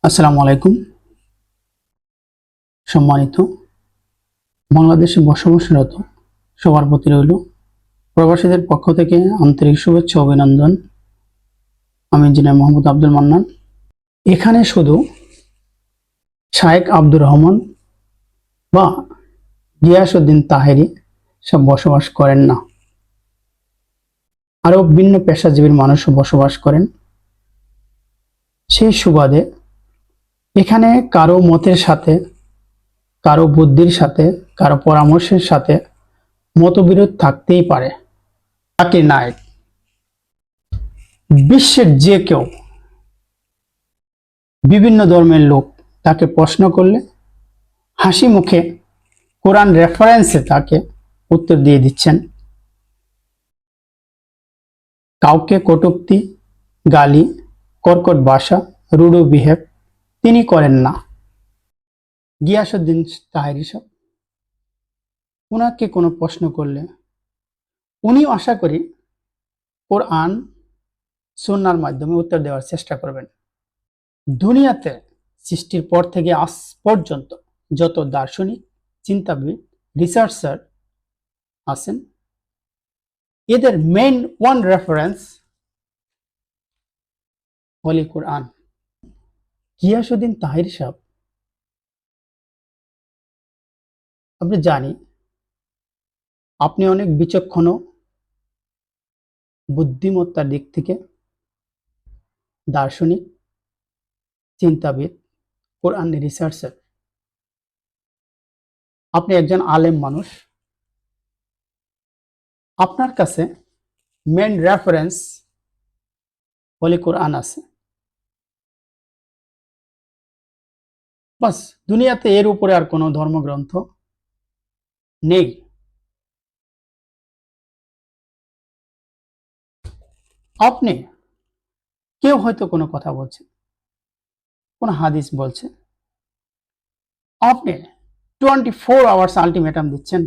আসসালামু আলাইকুম। সম্মানিত বাংলাদেশে বসবাসরত সবার প্রতি রইল প্রবাসীদের পক্ষ থেকে আন্তরিক শুভেচ্ছা অভিনন্দন। আমি ইঞ্জিনিয়ার মোহাম্মদ আব্দুল মান্নান। এখানে শুধু শায়েখ আব্দুর রহমান বা গিয়াসউদ্দিন তাহেরি সব বসবাস করেন না, আরও ভিন্ন পেশাজীবীর মানুষও বসবাস করেন। সেই সুবাদে এখানে কারো মতের সাথে, কারো বুদ্ধির সাথে, কারো পরামর্শের সাথে মতবিরোধ থাকতেই পারে। জাকির নায়েক বিশ্বের যে কেউ, বিভিন্ন ধর্মের লোক তাকে প্রশ্ন করলে হাসি মুখে কোরআন রেফারেন্সে তাকে উত্তর দিয়ে দিচ্ছেন। কাউকে কটূক্তি, গালি, কর্কট ভাষা, রুডো বিহেভ তিনি করেন না। গিয়াসউদ্দিন তাহেরি সাহেব, উনাকে কোনো প্রশ্ন করলে উনিও আশা করি কোরআন সুন্নাহর মাধ্যমে উত্তর দেওয়ার চেষ্টা করবেন। দুনিয়াতে সৃষ্টির পর থেকে আজ পর্যন্ত যত দার্শনিক, চিন্তাবিদ, রিসার্চার আছেন, এদের মেইন ওয়ান রেফারেন্স হলি কোরআন। গিয়াসউদ্দিন তাহেরি সাহেব, আপনি জানি আপনি অনেক বিচক্ষণ, বুদ্ধিমত্তার দিক থেকে দার্শনিক, চিন্তাবিদ, কোরআন রিসার্চার, আপনি একজন আলেম মানুষ। আপনার কাছে মেইন রেফারেন্স হলি কোরআন আছে, বাস। দুনিয়াতে এর উপরে আর কোনো ধর্মগ্রন্থ নেই। আপনি কেউ হয়তো কোনো কথা বলছে, কোন হাদিস বলছে, আপনি 24 আওয়ার্স আলটিমেটাম দিচ্ছেন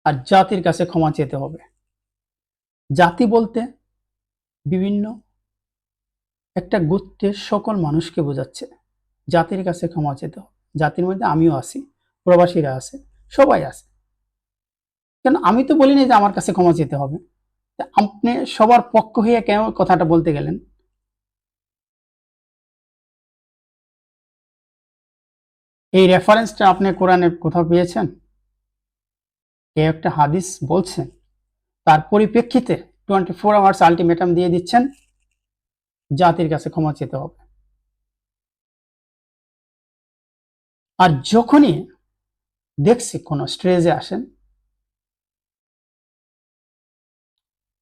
আর জাতির কাছে ক্ষমা চেতে হবে। জাতি বলতে বিভিন্ন একটা গোত্রের সকল মানুষকে বোঝাচ্ছে। জাতির কাছে ক্ষমা চেতে হবে। জাতির মধ্যে আমিও আছি, প্রবাসীরা আছে, সবাই আছে। কেন আমি তো বলিনি যে আমার কাছে ক্ষমা চেতে হবে। আপনি সবার পক্ষ হয়ে কেন কথাটা বলতে গেলেন? এই রেফারেন্সটা আপনি কোরআনের কোথাও পেয়েছেন? কেউ একটা হাদিস বলছেন, তার পরিপ্রেক্ষিতে 24 আওয়ার্স আলটিমেটাম দিয়ে দিচ্ছেন জাতির কাছে ক্ষমা চেতে হবে। আর যখনই দেখছি কোনো স্টেজে আসেন,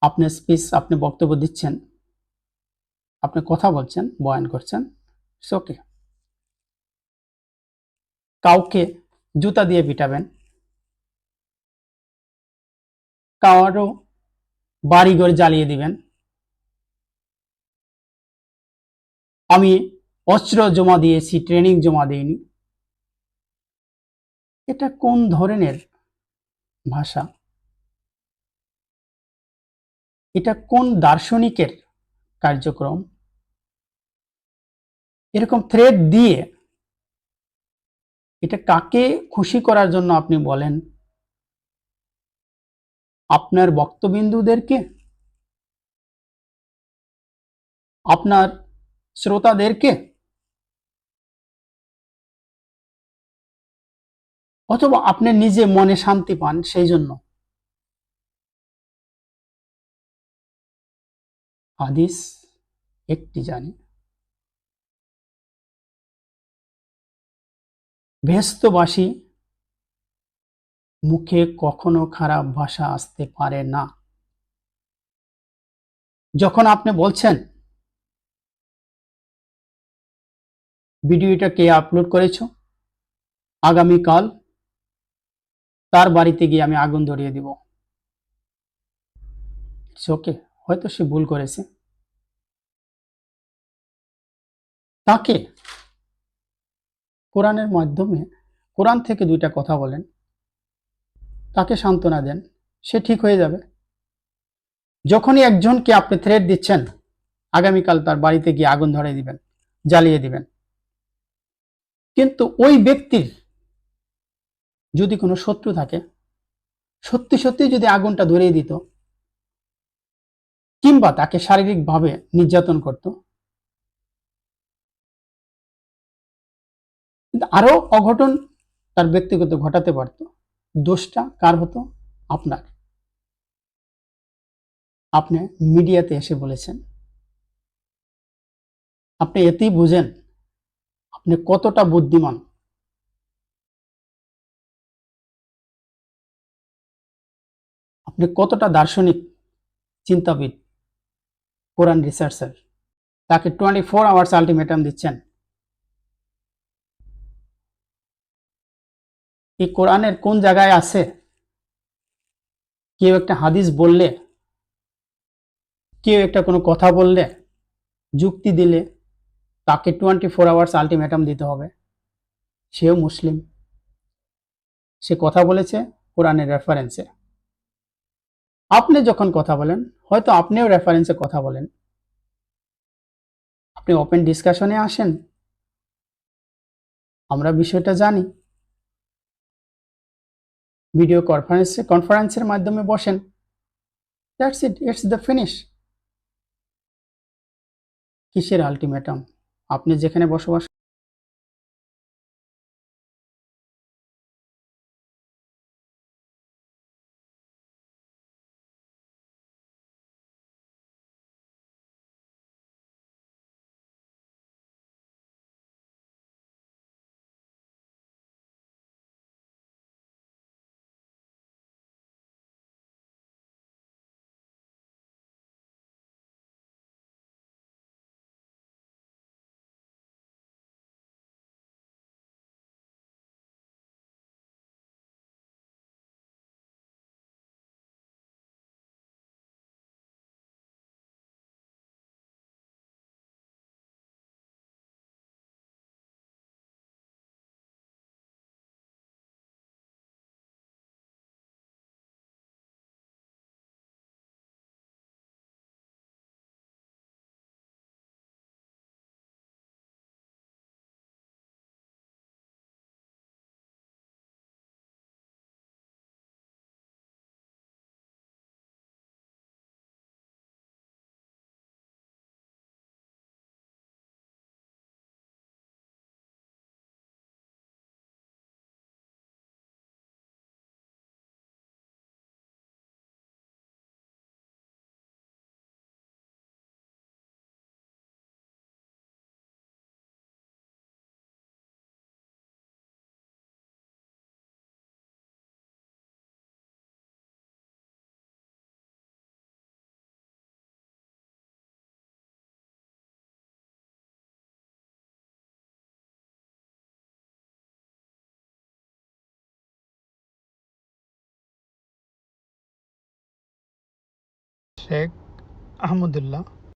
আপনি স্পিচ, আপনি বক্তব্য দিচ্ছেন, আপনি কথা বলছেন, বয়ান করছেন, ওকে, কাউকে জুতা দিয়ে পিটাবেন, কারো বাড়িঘর জ্বালিয়ে দিবেন, আমি অস্ত্র জমা দিয়েছি, ট্রেনিং জমা দিইনি, এটা কোন ধরনের ভাষা? এটা কোন দার্শনিকের কার্যক্রম? এরকম থ্রেড দিয়ে এটা কাকে খুশি করার জন্য আপনি বলেন? আপনার বক্তবিন্দুদেরকে, আপনার শ্রোতাদেরকে, অথবা আপনি নিজে মনে শান্তি পান সেই জন্য? হাদিস একটি জানি, ভেস্তবাসী মুখে কখনো খারাপ ভাষা আসতে পারে না। যখন আপনি বলছেন ভিডিওটা কে আপলোড করেছো, আগামীকাল তার বাড়িতে গিয়ে আমি আগুন ধরিয়ে দিব, ওকে, হয়তো সে ভুল করেছে, তাকে কোরআনের মাধ্যমে, কোরআন থেকে দুইটা কথা বলেন, তাকে সান্ত্বনা দেন, সে ঠিক হয়ে যাবে। যখনই একজনকে আপনি থ্রেট দিচ্ছেন, আগামীকাল তার বাড়িতে গিয়ে আগুন ধরিয়ে দিবেন, জ্বালিয়ে দিবেন। কিন্তু ওই ব্যক্তির যদি কোনো শত্রু থাকে, সত্যি সত্যি যদি আগুনটা ধরিয়ে দিত কিংবা তাকে শারীরিকভাবে নির্যাতন করত, কিন্তু আরো অঘটন তার ব্যক্তিগত ঘটাতে পারত, দোষটা কার হতো? আপনার। আপনি মিডিয়াতে এসে বলেছেন। আপনি এতেই বুঝেন আপনি কতটা বুদ্ধিমান, আপনি কতটা দার্শনিক চিন্তাবিদ, কোরআন রিসার্চার। তাকে 24 আওয়ার্স আলটিমেটাম দিচ্ছেন। এই কোরআনের কোন জায়গায় আছে কেউ একটা হাদিস বললে, কেউ একটা কোনো কথা বললে, যুক্তি দিলে তাকে 24 আওয়ার্স আলটিমেটাম দিতে হবে? সেও মুসলিম, সে কথা বলেছে কোরআনের রেফারেন্সে। আপনি যখন কথা বলেন, হয়তো আপনিও রেফারেন্সে কথা বলেন, আপনি ওপেন ডিসকাশনে আসেন, আমরা বিষয়টা জানি, ভিডিও কনফারেন্সের মাধ্যমে বসেন, that's it, it's the finish. কিসের আলটিমেটাম? আপনি যেখানে বসবাস শেখ আহমদুল্লাহ